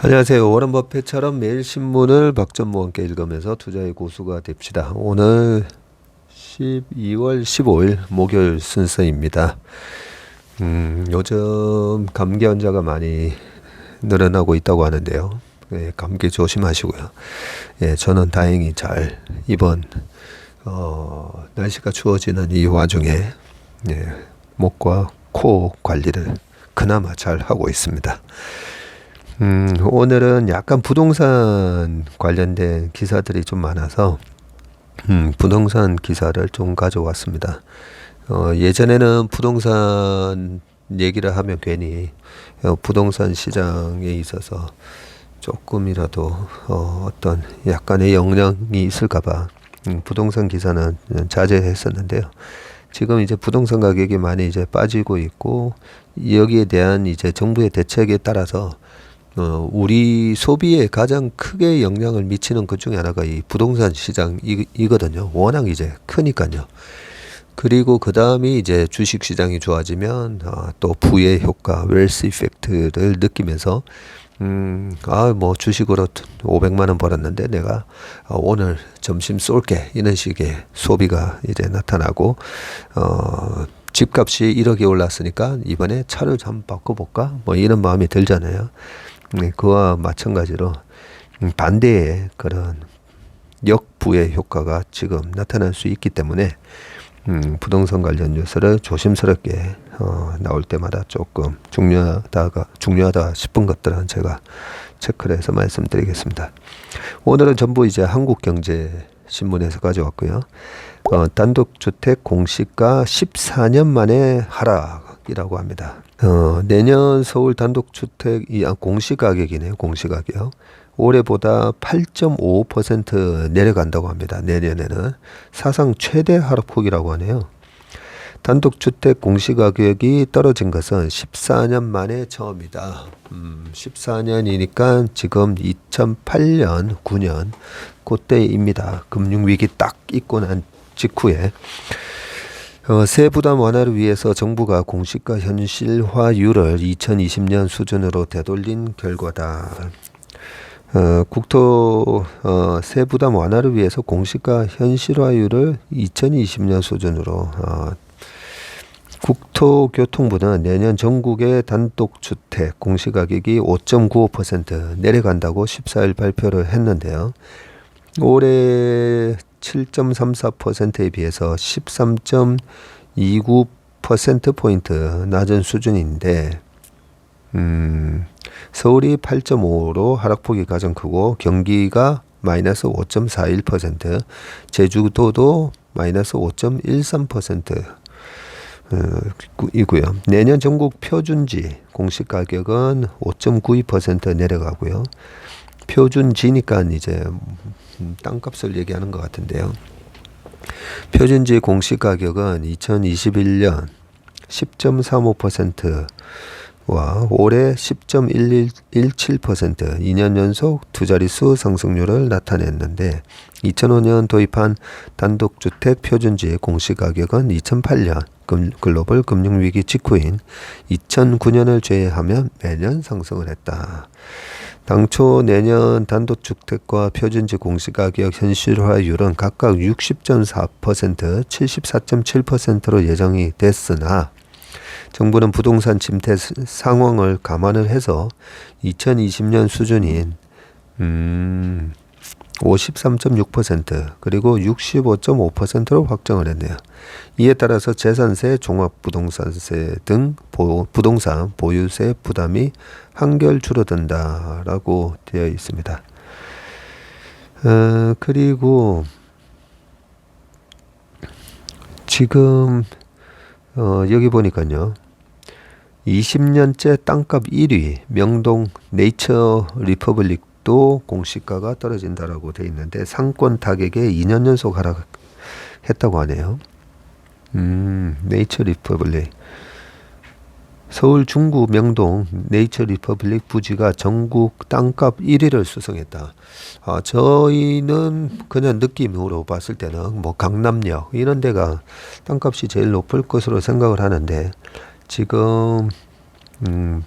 안녕하세요. 워런 버핏처럼 매일 신문을 박전무 함께 읽으면서 투자의 고수가 됩시다. 오늘 12월 15일 목요일 순서입니다. 요즘 감기 환자가 많이 늘어나고 있다고 하는데요. 예, 감기 조심하시고요. 예, 저는 다행히 잘 이번 날씨가 추워지는 이 와중에 예, 목과 코 관리를 그나마 잘 하고 있습니다. 오늘은 약간 부동산 관련된 기사들이 좀 많아서 부동산 기사를 좀 가져왔습니다. 예전에는 부동산 얘기를 하면 괜히 부동산 시장에 있어서 조금이라도 어떤 약간의 영향이 있을까봐 부동산 기사는 자제했었는데요. 지금 이제 부동산 가격이 많이 이제 빠지고 있고 여기에 대한 이제 정부의 대책에 따라서 우리 소비에 가장 크게 영향을 미치는 것 중에 하나가 이 부동산 시장이거든요. 워낙 이제 크니까요. 그리고 그 다음이 이제 주식 시장이 좋아지면 또 부의 효과, 웰스 이펙트를 느끼면서 뭐 주식으로 500만 원 벌었는데 내가 오늘 점심 쏠게 이런 식의 소비가 이제 나타나고 집값이 1억이 올랐으니까 이번에 차를 좀 바꿔볼까 뭐 이런 마음이 들잖아요. 그와 마찬가지로 반대의 그런 역부의 효과가 지금 나타날 수 있기 때문에 부동산 관련 뉴스를 조심스럽게 나올 때마다 조금 중요하다 싶은 것들은 제가 체크를 해서 말씀드리겠습니다. 오늘은 전부 이제 한국경제신문에서 가져왔고요. 단독주택 공시가 14년 만에 하락이라고 합니다. 내년 서울 단독주택 공시가격이네요. 공시가격. 올해보다 8.55% 내려간다고 합니다. 내년에는 사상 최대 하락폭이라고 하네요. 단독주택 공시가격이 떨어진 것은 14년 만에 처음이다. 14년이니까 지금 2008년, 9년 그때입니다. 금융위기 딱 있고 난 직후에 세부담 완화를 위해서 정부가 공시가 현실화율을 2020년 수준으로 되돌린 결과다. 국토 세부담 완화를 위해서 공시가 현실화율을 2020년 수준으로 국토교통부는 내년 전국의 단독주택 공시가격이 5.95% 내려간다고 14일 발표를 했는데요. 올해 7.34%에 비해서 13.29%포인트 낮은 수준인데 서울이 8.5로 하락폭이 가장 크고 경기가 마이너스 5.41%, 제주도도 마이너스 5.13% 이고요. 내년 전국 표준지 공시가격은 5.92% 내려가고요. 표준지니까 이제 땅값을 얘기하는 것 같은데요. 표준지 공시가격은 2021년 10.35%와 올해 10.117% 2년 연속 두 자릿수 상승률을 나타냈는데 2005년 도입한 단독주택 표준지 공시가격은 2008년 글로벌 금융위기 직후인 2009년을 제외하면 매년 상승을 했다. 당초 내년 단독주택과 표준지 공시가격 현실화율은 각각 60.4%, 74.7%로 예정이 됐으나 정부는 부동산 침체 상황을 감안을 해서 2020년 수준인 53.6% 그리고 65.5%로 확정을 했네요. 이에 따라서 재산세, 종합부동산세 등 부동산 보유세 부담이 한결 줄어든다라고 되어 있습니다. 그리고 지금 여기 보니까요. 20년째 땅값 1위 명동 네이처 리퍼블릭도 공시가가 떨어진다라고 되어 있는데 상권 타격에 2년 연속 하락했다고 하네요. 네이처 리퍼블릭 서울 중구 명동 네이처 리퍼블릭 부지가 전국 땅값 1위를 수성했다. 저희는 그냥 느낌으로 봤을 때는 뭐 강남역 이런 데가 땅값이 제일 높을 것으로 생각을 하는데 지금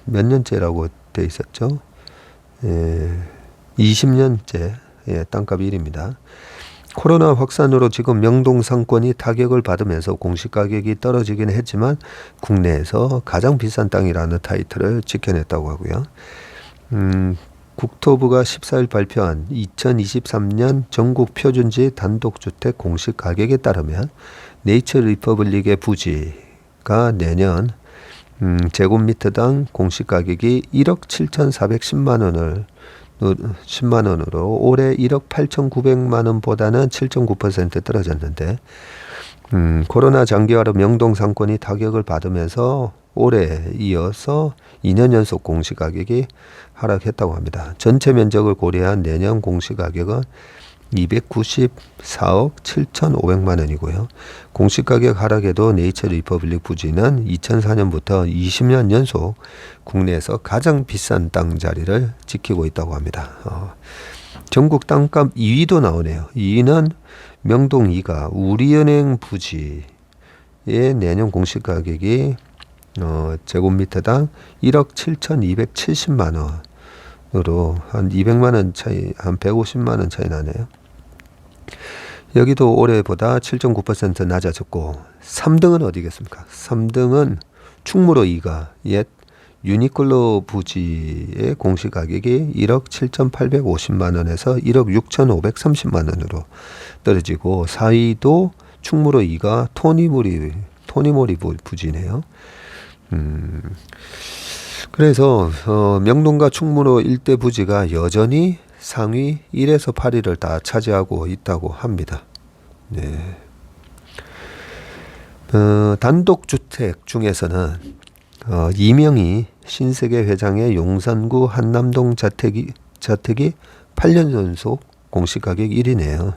몇 년째라고 돼 있었죠? 20년째 땅값 1위입니다. 코로나 확산으로 지금 명동 상권이 타격을 받으면서 공시가격이 떨어지긴 했지만 국내에서 가장 비싼 땅이라는 타이틀을 지켜냈다고 하고요. 국토부가 14일 발표한 2023년 전국 표준지 단독주택 공시가격에 따르면 네이처 리퍼블릭의 부지가 내년 제곱미터당 공시가격이 1억 7,410만 원을 10만 원으로 올해 1억 8,900만 원보다는 7.9% 떨어졌는데 코로나 장기화로 명동 상권이 타격을 받으면서 올해 이어서 2년 연속 공시가격이 하락했다고 합니다. 전체 면적을 고려한 내년 공시가격은 294억 7,500만 원이고요. 공시가격 하락에도 네이처 리퍼블릭 부지는 2004년부터 20년 연속 국내에서 가장 비싼 땅 자리를 지키고 있다고 합니다. 전국 땅값 2위도 나오네요. 2위는 명동 2가 우리은행 부지의 내년 공시가격이 제곱미터당 1억 7,270만 원으로 한 200만 원 차이, 한 150만 원 차이 나네요. 여기도 올해보다 7.9% 낮아졌고 3등은 어디겠습니까? 3등은 충무로 2가 옛 유니클로 부지의 공시가격이 1억 7,850만 원에서 1억 6,530만 원으로 떨어지고 4위도 충무로 2가 토니모리 부지네요. 그래서 명동과 충무로 일대 부지가 여전히 상위 1에서 8위를 다 차지하고 있다고 합니다. 네. 단독주택 중에서는 이명희 신세계 회장의 용산구 한남동 자택이 8년 연속 공시가격 1위네요.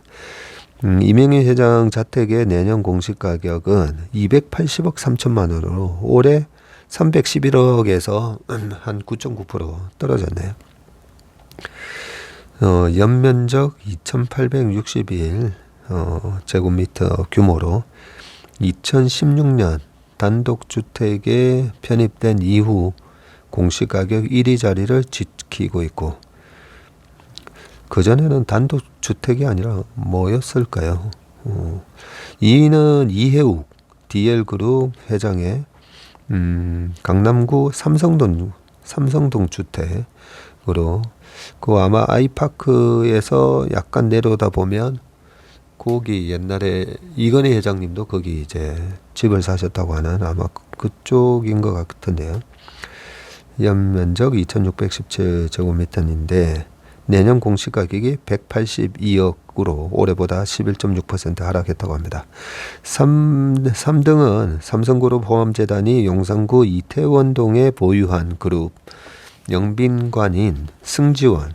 이명희 회장 자택의 내년 공시가격은 280억 3천만 원으로 올해 311억에서 한 9.9% 떨어졌네요. 연면적 2,861 제곱미터 규모로 2016년 단독주택에 편입된 이후 공시가격 1위 자리를 지키고 있고 그전에는 단독주택이 아니라 뭐였을까요? 2위는 이해욱 DL그룹 회장의 강남구 삼성동 주택으로 그 아마 아이파크에서 약간 내려오다 보면 거기 옛날에 이건희 회장님도 거기 이제 집을 사셨다고 하는 아마 그쪽인 것 같은데요. 연면적 2,617제곱미터인데 내년 공시가격이 182억으로 올해보다 11.6% 하락했다고 합니다. 3등은 삼성그룹 호암재단이 용산구 이태원동에 보유한 그룹 영빈관인 승지원,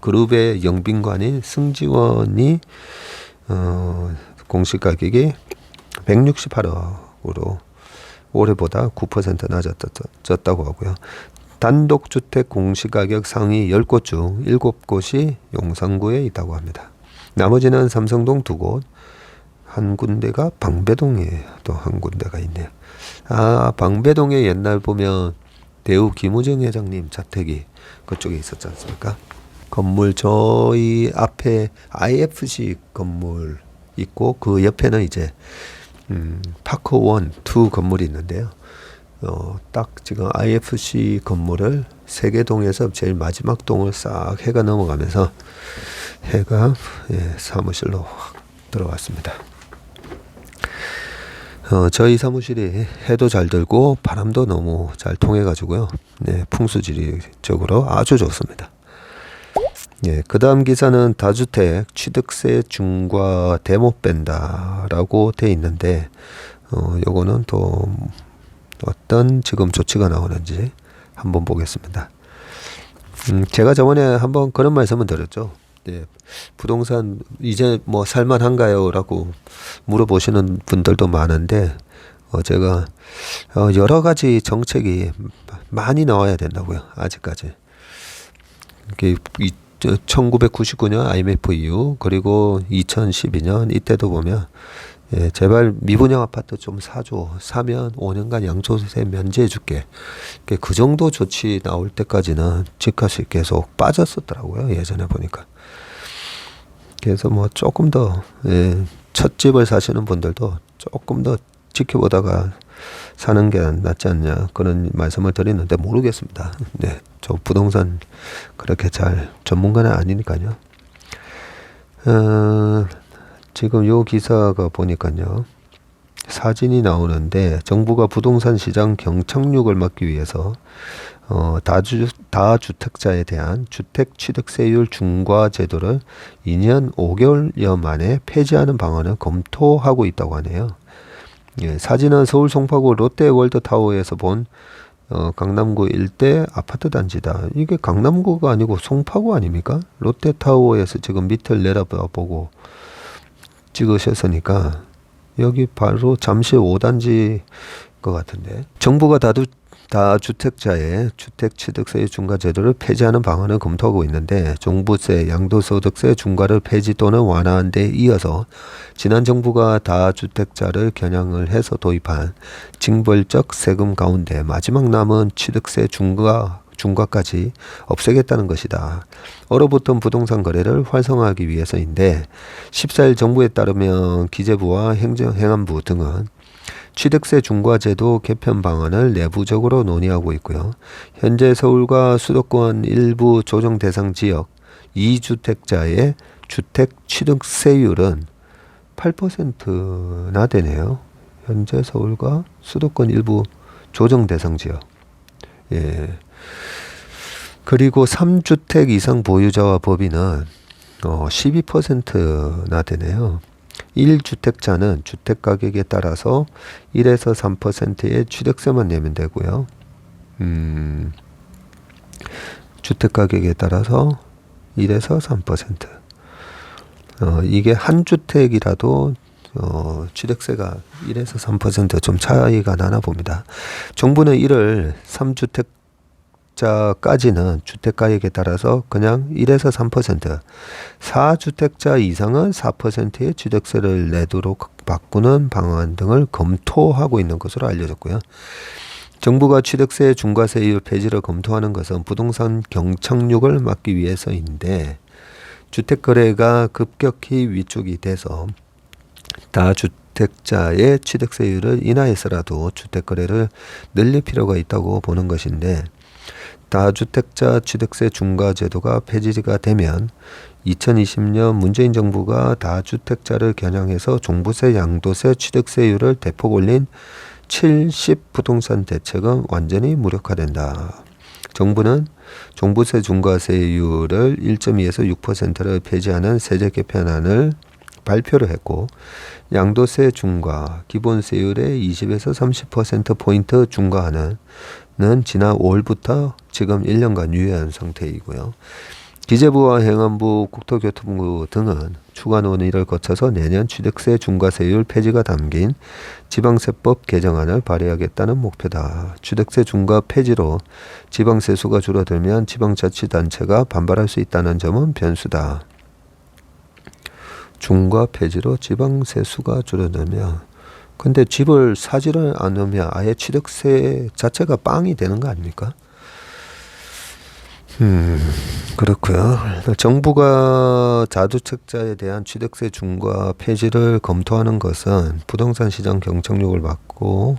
그룹의 영빈관인 승지원이 공시가격이 168억으로 올해보다 9% 낮아졌다고 하고요. 단독주택 공시가격 상위 10곳 중 7곳이 용산구에 있다고 합니다. 나머지는 삼성동 2곳, 한 군데가 방배동에 또 한 군데가 있네요. 방배동에 옛날 보면 대우 김우정 회장님 자택이 그쪽에 있었지 않습니까? 건물 저희 앞에 IFC 건물 있고 그 옆에는 이제 파크 1, 2 건물이 있는데요. 딱 지금 IFC 건물을 세계동에서 제일 마지막 동을 싹 해가 넘어가면서 해가 사무실로 확 들어왔습니다. 저희 사무실이 해도 잘 들고 바람도 너무 잘 통해 가지고요. 풍수지리적으로 아주 좋습니다. 그 다음 기사는 다주택 취득세 중과 대못 뺀다라고 돼 있는데 요거는 또 어떤 지금 조치가 나오는지 한번 보겠습니다. 제가 저번에 한번 그런 말씀을 드렸죠. 부동산 이제 뭐 살만한가요? 라고 물어보시는 분들도 많은데 제가 여러 가지 정책이 많이 나와야 된다고요. 아직까지. 1999년 IMF 이후 그리고 2012년 이때도 보면 예, 제발 미분양 아파트 좀 사줘. 사면 5년간 양도세 면제해 줄게. 그 정도 조치 나올 때까지는 집값이 계속 빠졌었더라고요. 예전에 보니까. 그래서 뭐 조금 더, 예, 첫 집을 사시는 분들도 조금 더 지켜보다가 사는 게 낫지 않냐. 그런 말씀을 드리는데 모르겠습니다. 네. 저 부동산 그렇게 잘 전문가는 아니니까요. 지금 요 기사가 보니까요. 사진이 나오는데 정부가 부동산 시장 경착륙을 막기 위해서 다주택자에 대한 주택취득세율 중과 제도를 2년 5개월여 만에 폐지하는 방안을 검토하고 있다고 하네요. 예, 사진은 서울 송파구 롯데월드타워에서 본 강남구 일대 아파트 단지다. 이게 강남구가 아니고 송파구 아닙니까? 롯데타워에서 지금 밑을 내려다보고 찍으셨으니까 여기 바로 잠실 5단지 것 같은데. 정부가 다주택자의 주택취득세 중과 제도를 폐지하는 방안을 검토하고 있는데 종부세, 양도소득세 중과를 폐지 또는 완화한 데 이어서 지난 정부가 다주택자를 겨냥을 해서 도입한 징벌적 세금 가운데 마지막 남은 취득세 중과까지 없애겠다는 것이다. 얼어붙은 부동산 거래를 활성화하기 위해서인데 14일 정부에 따르면 기재부와 행안부 등은 취득세 중과제도 개편 방안을 내부적으로 논의하고 있고요. 현재 서울과 수도권 일부 조정 대상 지역 2주택자의 주택 취득세율은 8%나 되네요. 현재 서울과 수도권 일부 조정 대상 지역. 예. 그리고 3주택 이상 보유자와 법인은 12%나 되네요. 1주택자는 주택가격에 따라서 1에서 3%의 취득세만 내면 되고요. 주택가격에 따라서 1에서 3%. 이게 한 주택이라도 취득세가 1에서 3% 차이가 나나 봅니다. 정부는 이를 3주택자까지는 주택가격에 따라서 그냥 1에서 3%, 4주택자 이상은 4%의 취득세를 내도록 바꾸는 방안 등을 검토하고 있는 것으로 알려졌고요. 정부가 취득세 중과세율 폐지를 검토하는 것은 부동산 경착륙을 막기 위해서인데 주택거래가 급격히 위축이 돼서 다주택자의 취득세율을 인하해서라도 주택거래를 늘릴 필요가 있다고 보는 것인데 다주택자 취득세 중과제도가 폐지가 되면 2020년 문재인 정부가 다주택자를 겨냥해서 종부세, 양도세, 취득세율을 대폭 올린 70 부동산 대책은 완전히 무력화된다. 정부는 종부세 중과세율을 1.2에서 6%를 폐지하는 세제 개편안을 발표를 했고 양도세 중과 기본세율의 20에서 30%포인트 중과하는 지난 5월부터 지금 1년간 유예한 상태이고요. 기재부와 행안부, 국토교통부 등은 추가 논의를 거쳐서 내년 취득세 중과세율 폐지가 담긴 지방세법 개정안을 발의하겠다는 목표다. 취득세 중과 폐지로 지방세 수가 줄어들면 지방자치단체가 반발할 수 있다는 점은 변수다. 중과 폐지로 지방세 수가 줄어들면 근데 집을 사지를 않으면 아예 취득세 자체가 빵이 되는 거 아닙니까? 그렇고요. 정부가 다주택자에 대한 취득세 중과 폐지를 검토하는 것은 부동산 시장 경착륙을 막고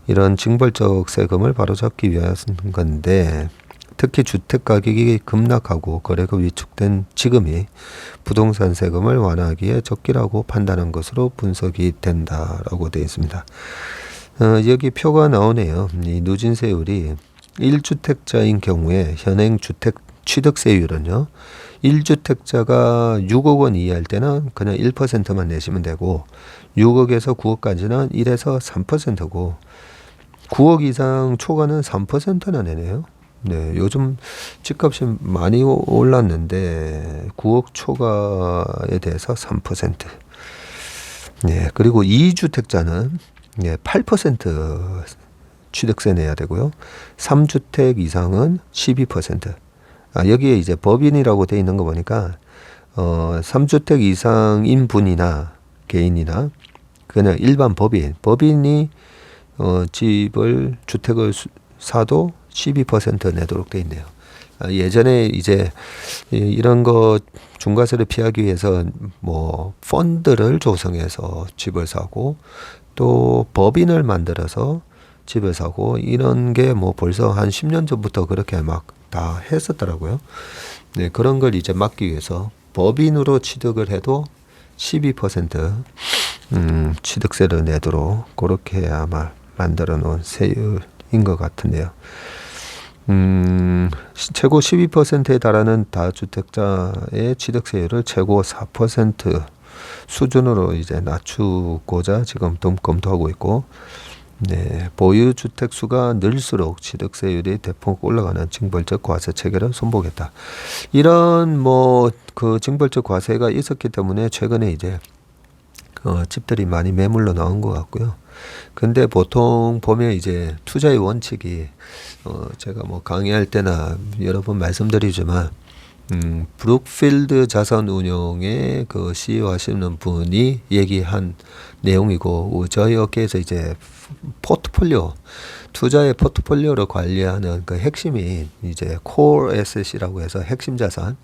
이런 징벌적 세금을 바로잡기 위한 건데 특히 주택 가격이 급락하고 거래가 위축된 지금이 부동산 세금을 완화하기에 적기라고 판단한 것으로 분석이 된다라고 되어 있습니다. 여기 표가 나오네요. 이 누진세율이 1주택자인 경우에 현행 주택 취득세율은요. 1주택자가 6억 원 이하일 때는 그냥 1%만 내시면 되고 6억에서 9억까지는 1에서 3%고 9억 이상 초과는 3%나 내네요. 네, 요즘 집값이 많이 올랐는데 9억 초과에 대해서 3%. 네, 그리고 2주택자는 8% 취득세 내야 되고요. 3주택 이상은 12%. 여기에 이제 법인이라고 돼 있는 거 보니까 3주택 이상인 분이나 개인이나 그냥 일반 법인이 주택을 사도 12% 내도록 돼 있네요. 예전에 이제 이런 거 중과세를 피하기 위해서 뭐 펀드를 조성해서 집을 사고 또 법인을 만들어서 집을 사고 이런 게 뭐 벌써 한 10년 전부터 그렇게 막 다 했었더라고요. 네, 그런 걸 이제 막기 위해서 법인으로 취득을 해도 12% 취득세를 내도록 그렇게 아마 만들어 놓은 세율인 것 같은데요. 최고 12%에 달하는 다주택자의 취득세율을 최고 4% 수준으로 이제 낮추고자 지금 검토하고 있고, 네, 보유 주택 수가 늘수록 취득세율이 대폭 올라가는 징벌적 과세 체계를 손보겠다. 이런 뭐 그 징벌적 과세가 있었기 때문에 최근에 이제 집들이 많이 매물로 나온 것 같고요. 근데 보통 보면 이제 투자의 원칙이 제가 뭐 강의할 때나 여러 번 말씀드리지만 브룩필드 자산운용의 그 CEO 하시는 분이 얘기한 내용이고, 저희 업계에서 이제 포트폴리오, 투자의 포트폴리오를 관리하는 그 핵심이 이제 콜 에셋이라고 해서 핵심 자산,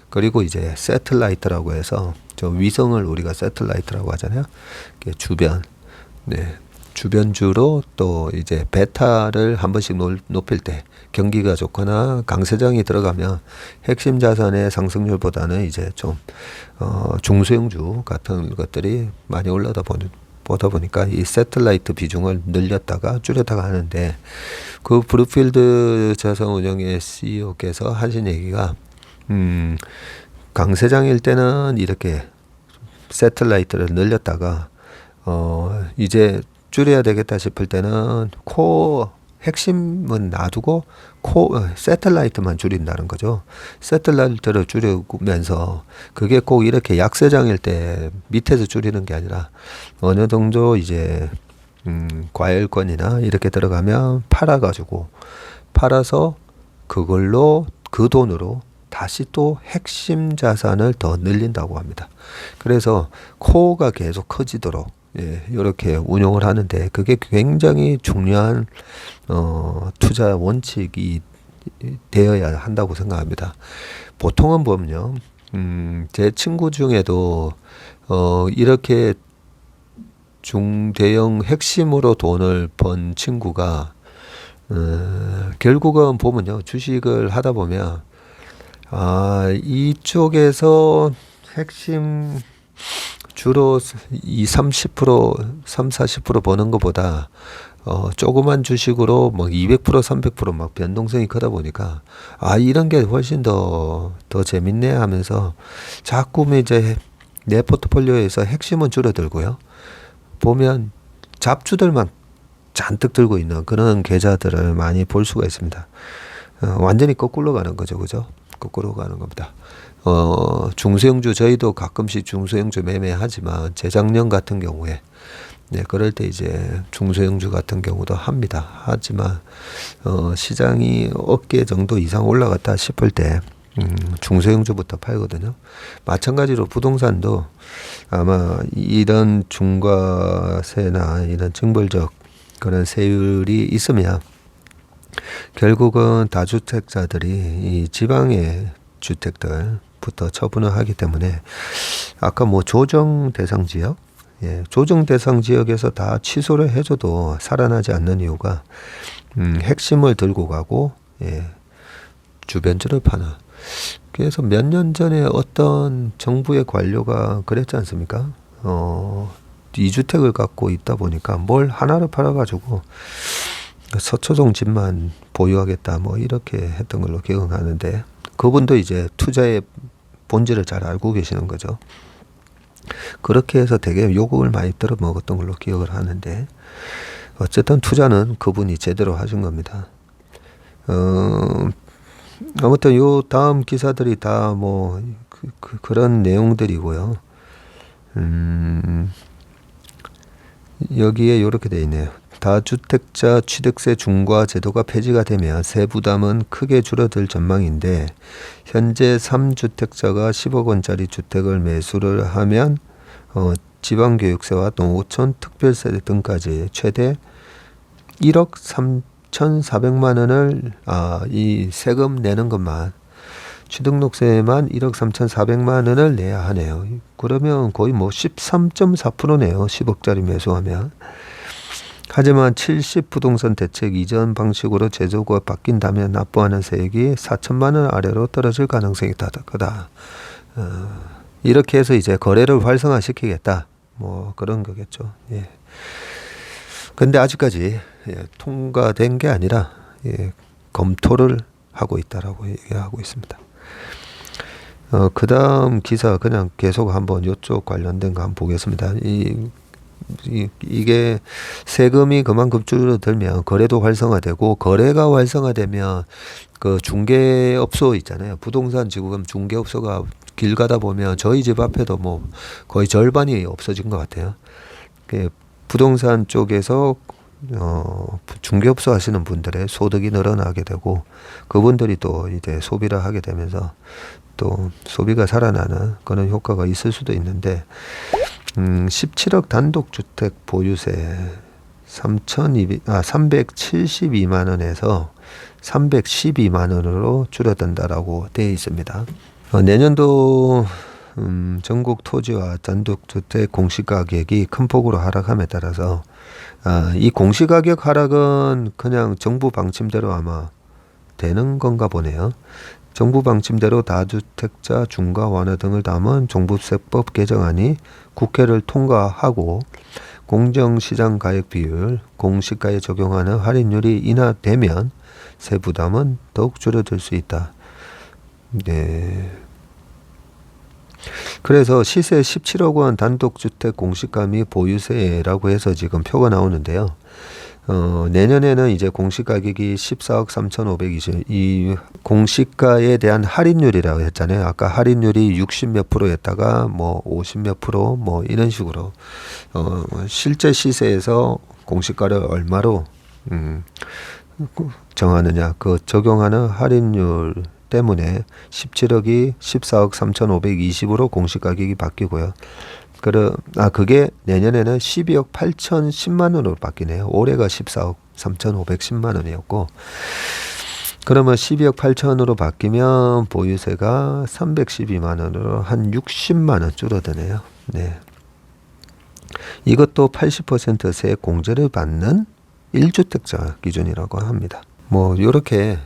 그리고 이제 새틀라이트라고 해서 저 위성을 우리가 새틀라이트라고 하잖아요. 주변, 네, 주변주로 또 이제 베타를 한 번씩 높일 때 경기가 좋거나 강세장이 들어가면 핵심 자산의 상승률보다는 이제 좀 중소형주 같은 것들이 많이 보다 보니까 이 새틀라이트 비중을 늘렸다가 줄였다가 하는데, 그 브룩필드 자산운용의 CEO께서 하신 얘기가 강세장일 때는 이렇게 새틀라이트를 늘렸다가 이제 줄여야 되겠다 싶을 때는 핵심은 놔두고 새틀라이트만 줄인다는 거죠. 새틀라이트를 줄이면서 그게 꼭 이렇게 약세장일 때 밑에서 줄이는 게 아니라 어느 정도 이제 과열권이나 이렇게 들어가면 팔아서 그걸로 그 돈으로 다시 또 핵심 자산을 더 늘린다고 합니다. 그래서 코어가 계속 커지도록 이렇게 운용을 하는데, 그게 굉장히 중요한 투자 원칙이 되어야 한다고 생각합니다. 보통은 보면요, 제 친구 중에도 이렇게 중대형 핵심으로 돈을 번 친구가 결국은 보면요, 주식을 하다 보면 이쪽에서 핵심 주로 30-40% 버는 것보다 조그만 주식으로 뭐 200%, 300% 막 변동성이 크다 보니까 이런 게 훨씬 더 재밌네 하면서 자꾸 이제 내 포트폴리오에서 핵심은 줄어들고요. 보면 잡주들만 잔뜩 들고 있는 그런 계좌들을 많이 볼 수가 있습니다. 완전히 거꾸로 가는 거죠, 그죠? 거꾸로 가는 겁니다. 중소형주, 저희도 가끔씩 중소형주 매매하지만 재작년 같은 경우에 그럴 때 이제 중소형주 같은 경우도 합니다. 하지만 시장이 어깨 정도 이상 올라갔다 싶을 때 중소형주부터 팔거든요. 마찬가지로 부동산도 아마 이런 중과세나 이런 징벌적 그런 세율이 있으면 결국은 다주택자들이 이 지방의 주택들부터 처분을 하기 때문에, 아까 뭐 조정 대상 지역, 조정 대상 지역에서 다 취소를 해줘도 살아나지 않는 이유가 핵심을 들고 가고 주변주를 파는. 그래서 몇 년 전에 어떤 정부의 관료가 그랬지 않습니까? 2주택을 갖고 있다 보니까 뭘 하나를 팔아가지고 서초동 집만 보유하겠다 뭐 이렇게 했던 걸로 기억하는데, 그분도 이제 투자의 본질을 잘 알고 계시는 거죠. 그렇게 해서 되게 요금을 많이 들어 먹었던 걸로 기억을 하는데, 어쨌든 투자는 그분이 제대로 하신 겁니다. 아무튼 요 다음 기사들이 다 뭐 그런 내용들이고요. 여기에 이렇게 돼 있네요. 다주택자 취득세 중과 제도가 폐지가 되면 세부담은 크게 줄어들 전망인데, 현재 3주택자가 10억 원짜리 주택을 매수를 하면 지방교육세와 농어촌 특별세 등까지 최대 1억 3,400만 원을 이 세금 내는 것만 취등록세만 1억 3,400만 원을 내야 하네요. 그러면 거의 뭐 13.4%네요. 10억짜리 매수하면. 하지만 70 부동산 대책 이전 방식으로 제도가 바뀐다면 납부하는 세액이 4천만 원 아래로 떨어질 가능성이 크다. 이렇게 해서 이제 거래를 활성화시키겠다. 뭐 그런 거겠죠. 예. 근데 아직까지 통과된 게 아니라 검토를 하고 있다라고 얘기하고 있습니다. 그 다음 기사 그냥 계속 한번 이쪽 관련된 거 한번 보겠습니다. 이게 세금이 그만큼 줄어들면 거래도 활성화되고, 거래가 활성화되면 그 중개업소 있잖아요. 부동산 지금 중개업소가 길 가다 보면 저희 집 앞에도 뭐 거의 절반이 없어진 것 같아요. 부동산 쪽에서 중개업소 하시는 분들의 소득이 늘어나게 되고, 그분들이 또 이제 소비를 하게 되면서 또 소비가 살아나는 그런 효과가 있을 수도 있는데, 17억 단독주택 보유세 372만 원에서 312만 원으로 줄어든다라고 되어 있습니다. 내년도 전국 토지와 단독주택 공시가격이 큰 폭으로 하락함에 따라서 이 공시가격 하락은 그냥 정부 방침대로 아마 되는 건가 보네요. 정부 방침대로 다주택자 중과 완화 등을 담은 종부세법 개정안이 국회를 통과하고 공정시장 가액 비율, 공시가에 적용하는 할인율이 인하되면 세부담은 더욱 줄어들 수 있다. 네. 그래서 시세 17억 원 단독주택 공시가 및 보유세라고 해서 지금 표가 나오는데요. 내년에는 이제 공시가격이 14억 3,520, 이 공시가에 대한 할인율이라고 했잖아요. 아까 할인율이 60 몇 프로였다가 뭐 50 몇 프로 뭐 이런 식으로 실제 시세에서 공시가를 얼마로 정하느냐, 그 적용하는 할인율 때문에 17억이 14억 3,520으로 공시가격이 바뀌고요. 그게 내년에는 12억 8,010만 원으로 바뀌네요. 올해가 14억 3,510만 원이었고, 그러면 12억 8천으로 바뀌면 보유세가 312만 원으로 한 60만 원 줄어드네요. 네. 이것도 80% 세액 공제를 받는 1주택자 기준이라고 합니다. 뭐 이렇게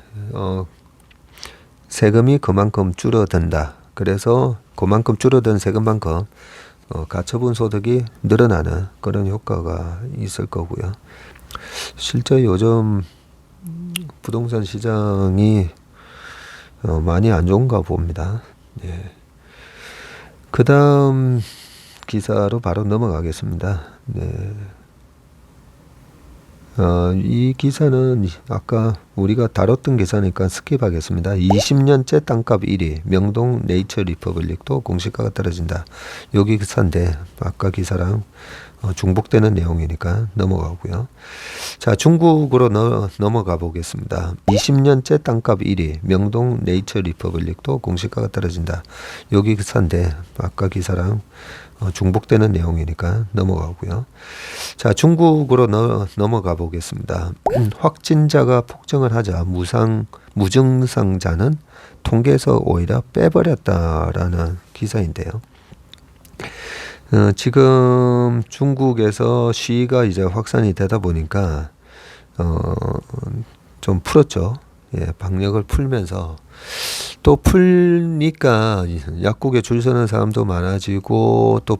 세금이 그만큼 줄어든다. 그래서 그만큼 줄어든 세금만큼 가처분 소득이 늘어나는 그런 효과가 있을 거고요. 실제 요즘 부동산 시장이 많이 안 좋은가 봅니다. 예. 그 다음 기사로 바로 넘어가겠습니다. 네. 이 기사는 아까 우리가 다뤘던 기사니까 스킵하겠습니다. 20년째 땅값 1위 명동 네이처 리퍼블릭도 공시가가 떨어진다. 여기 기사인데 아까 기사랑 중복되는 내용이니까 넘어가고요. 자, 중국으로 넘어가 보겠습니다. 20년째 땅값 1위 명동 네이처 리퍼블릭도 공시가가 떨어진다. 여기 기사인데 아까 기사랑 중복되는 내용이니까 넘어가고요. 자, 중국으로 넘어가 보겠습니다. 확진자가 폭증을 하자 무증상자는 통계에서 오히려 빼버렸다라는 기사인데요. 지금 중국에서 시위가 이제 확산이 되다 보니까 좀 풀었죠. 예, 방역을 풀면서 또 풀니까 약국에 줄 서는 사람도 많아지고, 또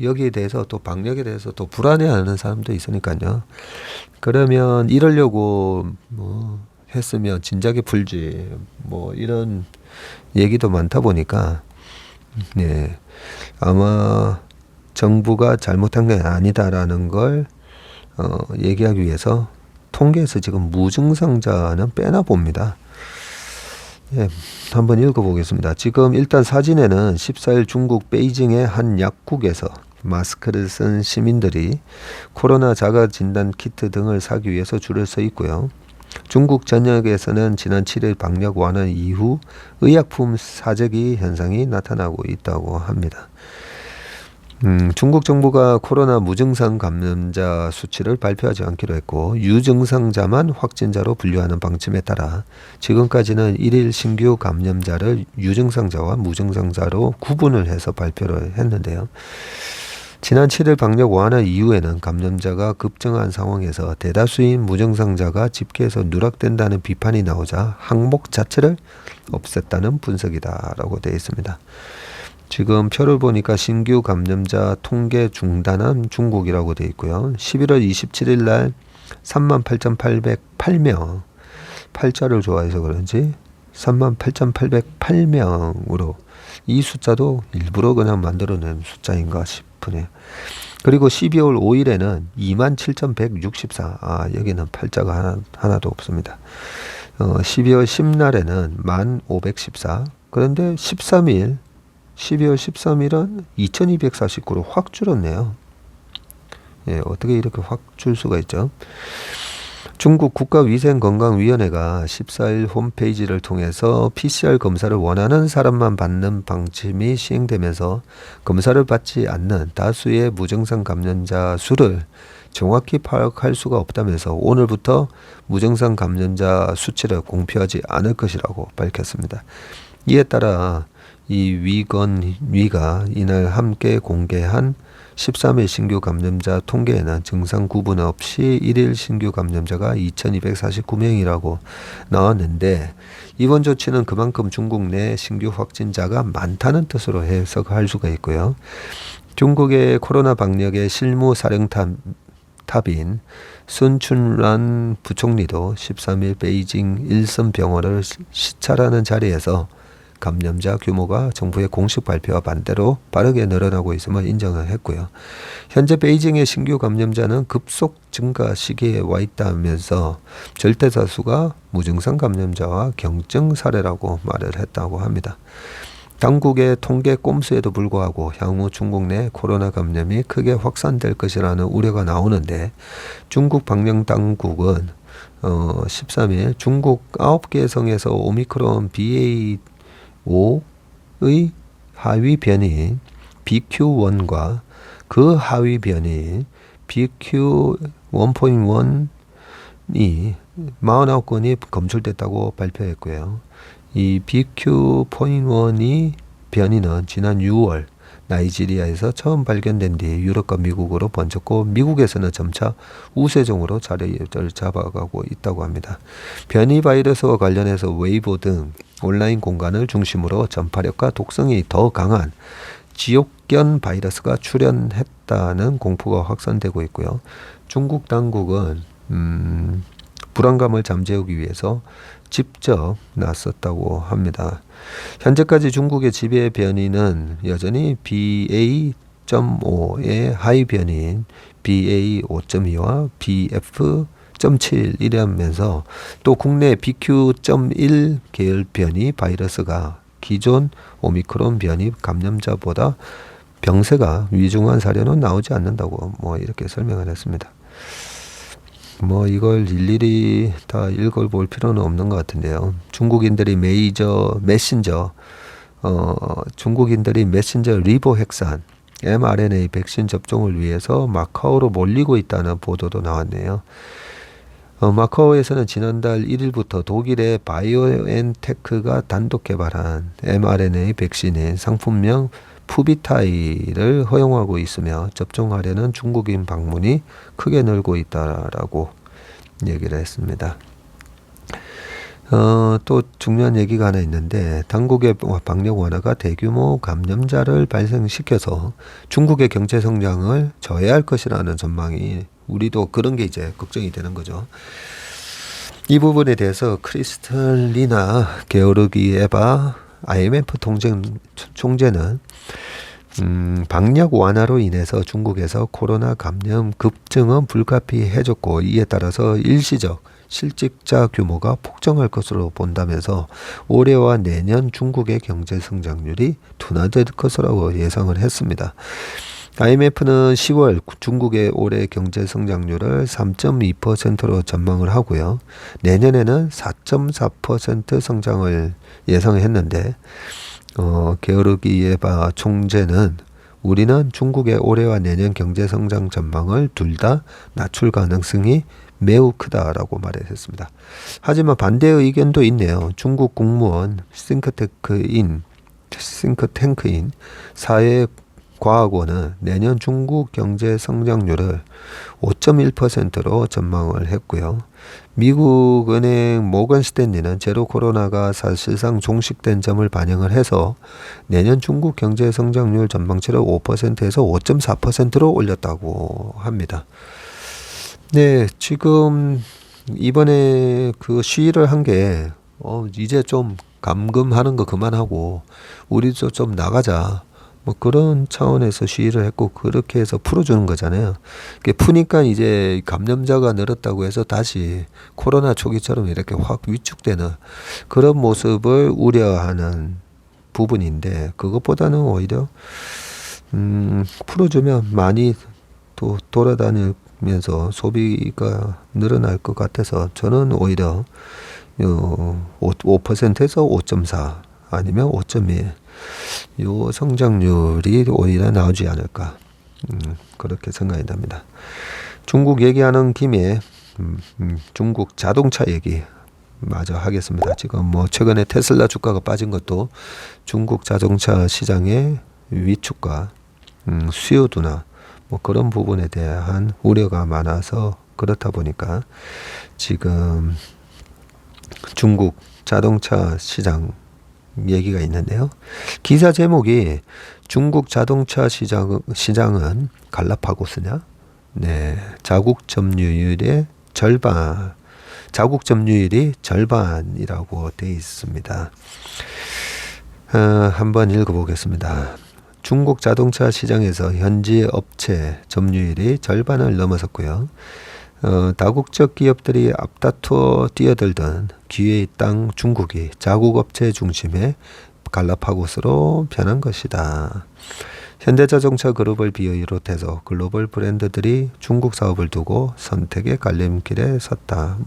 여기에 대해서 또 방역에 대해서 또 불안해하는 사람도 있으니까요. 그러면 이러려고 뭐 했으면 진작에 풀지 뭐 이런 얘기도 많다 보니까 네, 아마 정부가 잘못한 게 아니다라는 걸 얘기하기 위해서 통계에서 지금 무증상자는 빼나 봅니다. 예, 한번 읽어보겠습니다. 지금 일단 사진에는 14일 중국 베이징의 한 약국에서 마스크를 쓴 시민들이 코로나 자가 진단 키트 등을 사기 위해서 줄을 서 있고요. 중국 전역에서는 지난 7일 방역 완화 이후 의약품 사재기 현상이 나타나고 있다고 합니다. 중국 정부가 코로나 무증상 감염자 수치를 발표하지 않기로 했고 유증상자만 확진자로 분류하는 방침에 따라 지금까지는 일일 신규 감염자를 유증상자와 무증상자로 구분을 해서 발표를 했는데요. 지난 7일 방역 완화 이후에는 감염자가 급증한 상황에서 대다수인 무증상자가 집계에서 누락된다는 비판이 나오자 항목 자체를 없앴다는 분석이다라고 되어 있습니다. 지금 표를 보니까 신규 감염자 통계 중단한 중국이라고 되어 있고요. 11월 27일 날 38,808명, 팔자를 좋아해서 그런지 38,808명으로 이 숫자도 일부러 그냥 만들어낸 숫자인가 싶으네요. 그리고 12월 5일에는 27,164, 여기는 팔자가 하나도 없습니다. 12월 10날에는 1,514, 그런데 12월 13일은 2249로 확 줄었네요. 예, 어떻게 이렇게 확 줄 수가 있죠? 중국 국가위생건강위원회가 14일 홈페이지를 통해서 PCR 검사를 원하는 사람만 받는 방침이 시행되면서 검사를 받지 않는 다수의 무증상 감염자 수를 정확히 파악할 수가 없다면서 오늘부터 무증상 감염자 수치를 공표하지 않을 것이라고 밝혔습니다. 이에 따라 이 위가 이날 함께 공개한 13일 신규 감염자 통계에는 증상 구분 없이 1일 신규 감염자가 2249명이라고 나왔는데 이번 조치는 그만큼 중국 내 신규 확진자가 많다는 뜻으로 해석할 수가 있고요. 중국의 코로나 방역의 실무 사령탑인 순춘란 부총리도 13일 베이징 일선 병원을 시찰하는 자리에서 감염자 규모가 정부의 공식 발표와 반대로 빠르게 늘어나고 있음을 인정을 했고요. 현재 베이징의 신규 감염자는 급속 증가 시기에 와 있다면서 절대다수가 무증상 감염자와 경증 사례라고 말을 했다고 합니다. 당국의 통계 꼼수에도 불구하고 향후 중국 내 코로나 감염이 크게 확산될 것이라는 우려가 나오는데 중국 방역당국은 13일 중국 9개 성에서 오미크론 BA5의 하위 변이인 BQ1과 그 하위 변이인 BQ1.1이 49건이 검출됐다고 발표했고요. 이 BQ.1이 변이는 지난 6월 나이지리아에서 처음 발견된 뒤 유럽과 미국으로 번졌고 미국에서는 점차 우세종으로 자리를 잡아가고 있다고 합니다. 변이 바이러스와 관련해서 웨이보 등 온라인 공간을 중심으로 전파력과 독성이 더 강한 지옥견 바이러스가 출현했다는 공포가 확산되고 있고요. 중국 당국은 불안감을 잠재우기 위해서 직접 나섰다고 합니다. 현재까지 중국의 지배 변이는 여전히 BA.5의 하위 변이인 BA5.2와 BF.7이라면서 또 국내 BQ.1 계열 변이 바이러스가 기존 오미크론 변이 감염자보다 병세가 위중한 사례는 나오지 않는다고 이렇게 설명을 했습니다. 이걸 일일이 다 읽어볼 필요는 없는 것 같은데요. 중국인들이 메신저 리보핵산 mRNA 백신 접종을 위해서 마카오로 몰리고 있다는 보도도 나왔네요. 마카오에서는 지난달 1일부터 독일의 바이오엔테크가 단독 개발한 mRNA 백신인 상품명 푸비타이를 허용하고 있으며 접종하려는 중국인 방문이 크게 늘고 있다라고 얘기를 했습니다. 또 중요한 얘기가 하나 있는데 당국의 방역 완화가 대규모 감염자를 발생시켜서 중국의 경제 성장을 저해할 것이라는 전망이 우리도 그런 게 이제 걱정이 되는 거죠. 이 부분에 대해서 크리스탈리나 게오르기에바 IMF 총재는 방역 완화로 인해서 중국에서 코로나 감염 급증은 불가피해졌고 이에 따라서 일시적 실직자 규모가 폭증할 것으로 본다면서 올해와 내년 중국의 경제 성장률이 둔화될 것이라고 예상을 했습니다. IMF는 10월 중국의 올해 경제 성장률을 3.2%로 전망을 하고요. 내년에는 4.4% 성장을 예상했는데 게오르기에바 총재는 우리는 중국의 올해와 내년 경제 성장 전망을 둘 다 낮출 가능성이 매우 크다라고 말했습니다. 하지만 반대의 의견도 있네요. 중국 국무원 싱크탱크인 사회과학원은 내년 중국 경제 성장률을 5.1%로 전망을 했고요. 미국 은행 모건 스탠리는 제로 코로나가 사실상 종식된 점을 반영을 해서 내년 중국 경제 성장률 전망치를 5%에서 5.4%로 올렸다고 합니다. 네, 지금 이번에 그 시위를 한 게 이제 좀 감금하는 거 그만하고 우리도 좀 나가자. 뭐 그런 차원에서 시위를 했고 그렇게 해서 풀어주는 거잖아요. 푸니까 이제 감염자가 늘었다고 해서 다시 코로나 초기처럼 이렇게 확 위축되는 그런 모습을 우려하는 부분인데 그것보다는 오히려 풀어주면 많이 또 돌아다니면서 소비가 늘어날 것 같아서 저는 오히려 5%에서 5.4 아니면 5.1 요 성장률이 오히려 나오지 않을까 그렇게 생각이 납니다. 중국 얘기하는 김에 중국 자동차 얘기 마저 하겠습니다. 지금 뭐 최근에 테슬라 주가가 빠진 것도 중국 자동차 시장의 위축과 수요 둔화 뭐 그런 부분에 대한 우려가 많아서 그렇다 보니까 지금 중국 자동차 시장 얘기가 있는데요. 기사 제목이 중국 자동차 시장은 갈라파고스냐? 네, 자국 점유율이 절반이라고 되어 있습니다. 한번 읽어보겠습니다. 중국 자동차 시장에서 현지 업체 점유율이 절반을 넘어섰고요. 다국적 기업들이 앞다투어 뛰어들던 기회의 땅 중국이 자국 업체 중심의 갈라파고스로 변한 것이다. 현대자동차 그룹을 비롯해서 글로벌 브랜드들이 중국 사업을 두고 선택의 갈림길에 섰다.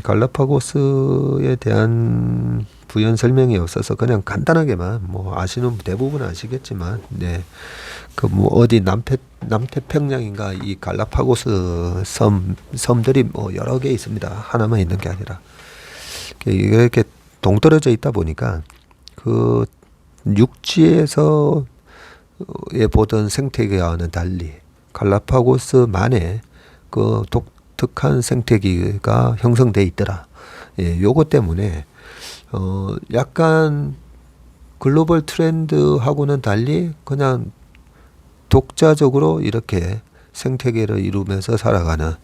갈라파고스에 대한 부연 설명이 없어서 그냥 간단하게만 뭐 아시는 대부분 아시겠지만 네. 그 뭐 어디 남태평양인가 이 갈라파고스 섬들이 뭐 여러 개 있습니다. 하나만 있는 게 아니라 이렇게 동떨어져 있다 보니까 그 육지에서 보던 생태계와는 달리 갈라파고스만의 그 독특한 생태계가 형성돼 있더라. 예, 요것 때문에 약간 글로벌 트렌드하고는 달리 그냥 독자적으로 이렇게 생태계를 이루면서 살아가는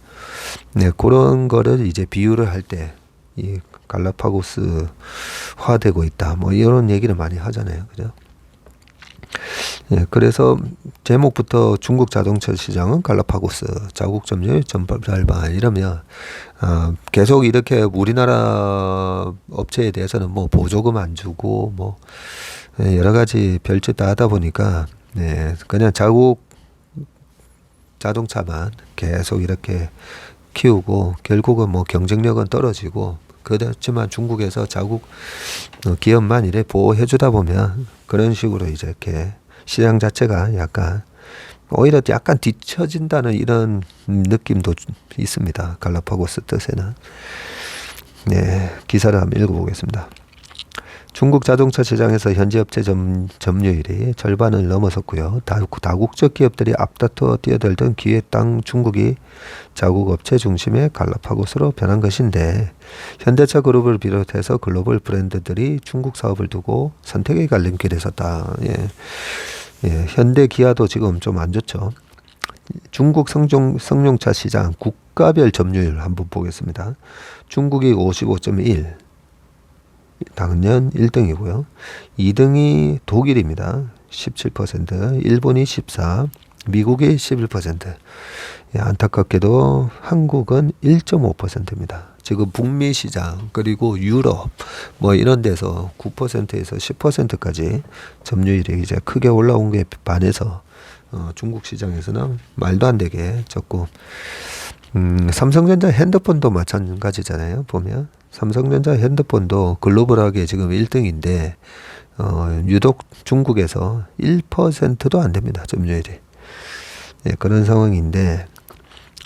네, 그런 거를 이제 비유를 할 때 이 갈라파고스화 되고 있다. 뭐 이런 얘기를 많이 하잖아요. 그죠? 예, 그래서 제목부터 중국 자동차 시장은 갈라파고스, 자국 점유율 절반 이러면 계속 이렇게 우리나라 업체에 대해서는 뭐 보조금 안 주고 뭐 여러 가지 별짓 다 하다 보니까 네, 그냥 자국 자동차만 계속 이렇게 키우고 결국은 뭐 경쟁력은 떨어지고 그렇지만 중국에서 자국 기업만 이래 보호해 주다 보면 그런 식으로 이제 이렇게 시장 자체가 약간 오히려 약간 뒤처진다는 이런 느낌도 있습니다. 갈라파고스 뜻에는. 네, 기사를 한번 읽어보겠습니다. 중국 자동차 시장에서 현지 업체 점유율이 절반을 넘어섰고요. 다국적 기업들이 앞다투어 뛰어들던 기회 땅 중국이 자국 업체 중심의 갈라파고스로 변한 것인데 현대차 그룹을 비롯해서 글로벌 브랜드들이 중국 사업을 두고 선택의 갈림길에 섰다. 예. 예, 현대 기아도 지금 좀 안 좋죠. 중국 승용차 시장 국가별 점유율 한번 보겠습니다. 중국이 55.1 당년 1등이고요. 2등이 독일입니다. 17%, 일본이 14, 미국이 11%. 예, 안타깝게도 한국은 1.5%입니다. 지금 북미 시장 그리고 유럽 뭐 이런 데서 9%에서 10%까지 점유율이 이제 크게 올라온 게 반해서 중국 시장에서는 말도 안 되게 적고 삼성전자 핸드폰도 마찬가지잖아요. 보면 삼성전자 핸드폰도 글로벌하게 지금 1등인데 유독 중국에서 1%도 안 됩니다. 점유율이. 예, 그런 상황인데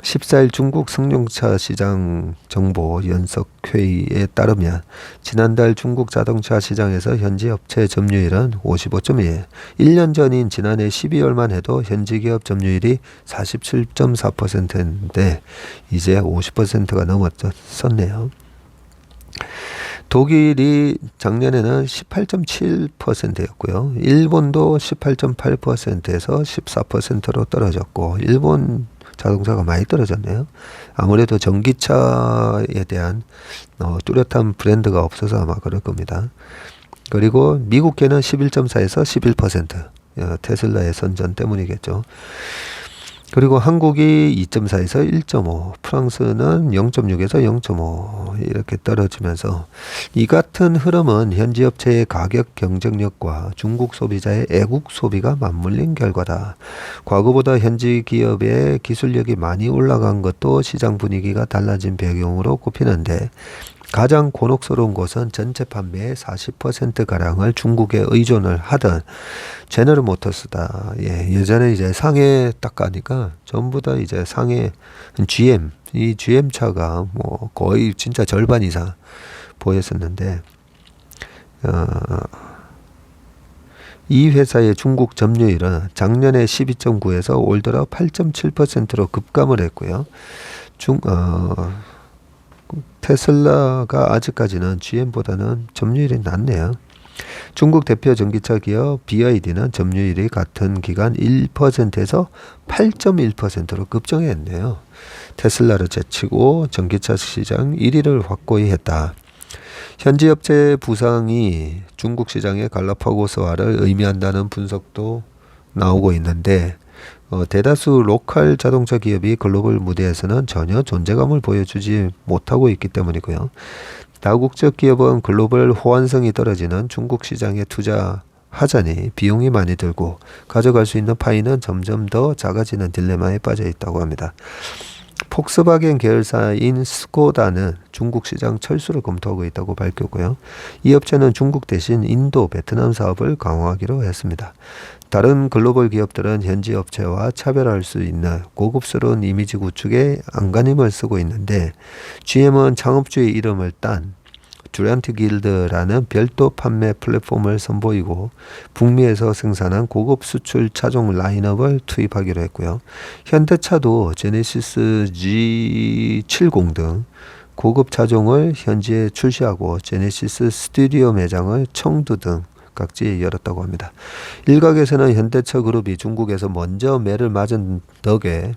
14일 중국 승용차 시장 정보 연석회의에 따르면 지난달 중국 자동차 시장에서 현지 업체 점유율은 55.2. 1년 전인 지난해 12월만 해도 현지 기업 점유율이 47.4%인데 이제 50%가 넘었었네요. 독일이 작년에는 18.7%였고요. 일본도 18.8%에서 14%로 떨어졌고, 일본 자동차가 많이 떨어졌네요. 아무래도 전기차에 대한 뚜렷한 브랜드가 없어서 아마 그럴 겁니다. 그리고 미국계는 11.4에서 11%, 테슬라의 선전 때문이겠죠. 그리고 한국이 2.4에서 1.5, 프랑스는 0.6에서 0.5 이렇게 떨어지면서 이 같은 흐름은 현지 업체의 가격 경쟁력과 중국 소비자의 애국 소비가 맞물린 결과다. 과거보다 현지 기업의 기술력이 많이 올라간 것도 시장 분위기가 달라진 배경으로 꼽히는데 가장 곤혹스러운 것은 전체 판매의 40%가량을 중국에 의존을 하던 제너럴 모터스다. 예, 예전에 이제 상해 딱 가니까 전부 다 이제 상해 GM, 이 GM 차가 뭐 거의 진짜 절반 이상 보였었는데, 이 회사의 중국 점유율은 작년에 12.9에서 올 들어 8.7%로 급감을 했고요. 테슬라가 아직까지는 GM보다는 점유율이 낮네요. 중국 대표 전기차 기업 BYD는 점유율이 같은 기간 1%에서 8.1%로 급증했네요. 테슬라를 제치고 전기차 시장 1위를 확고히 했다. 현지 업체 부상이 중국 시장의 갈라파고스화를 의미한다는 분석도 나오고 있는데, 대다수 로컬 자동차 기업이 글로벌 무대에서는 전혀 존재감을 보여주지 못하고 있기 때문이고요. 다국적 기업은 글로벌 호환성이 떨어지는 중국 시장에 투자하자니 비용이 많이 들고 가져갈 수 있는 파이는 점점 더 작아지는 딜레마에 빠져 있다고 합니다. 폭스바겐 계열사인 스코다는 중국 시장 철수를 검토하고 있다고 밝혔고요. 이 업체는 중국 대신 인도, 베트남 사업을 강화하기로 했습니다. 다른 글로벌 기업들은 현지 업체와 차별할 수 있는 고급스러운 이미지 구축에 안간힘을 쓰고 있는데, GM은 창업주의 이름을 딴 듀란트 길드라는 별도 판매 플랫폼을 선보이고 북미에서 생산한 고급 수출 차종 라인업을 투입하기로 했고요. 현대차도 제네시스 G70 등 고급 차종을 현지에 출시하고 제네시스 스튜디오 매장을 청두 등 각지에 열었다고 합니다. 일각에서는 현대차 그룹이 중국에서 먼저 매를 맞은 덕에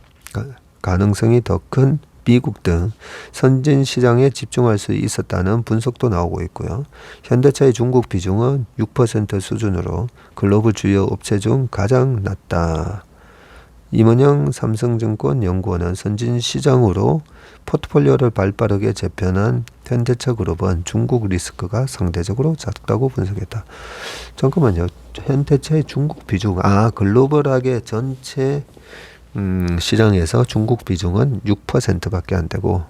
가능성이 더 큰 미국 등 선진 시장에 집중할 수 있었다는 분석도 나오고 있고요. 현대차의 중국 비중은 6% 수준으로 글로벌 주요 업체 중 가장 낮다. 임은영 삼성증권 연구원은 선진 시장으로 포트폴리오를 발빠르게 재편한 현대차 그룹은 중국 리스크가 상대적으로 작다고 분석했다. 잠깐만요. 현대차의 중국 비중, 글로벌하게 전체 시장에서 중국 비중은 6%밖에 안 되고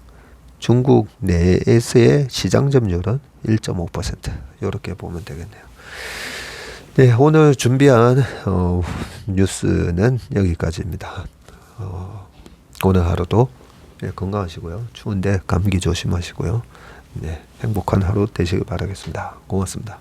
중국 내에서의 시장 점유율은 1.5%, 이렇게 보면 되겠네요. 네, 오늘 준비한 뉴스는 여기까지입니다. 오늘 하루도 건강하시고요. 추운데 감기 조심하시고요. 네, 행복한 하루 되시길 바라겠습니다. 고맙습니다.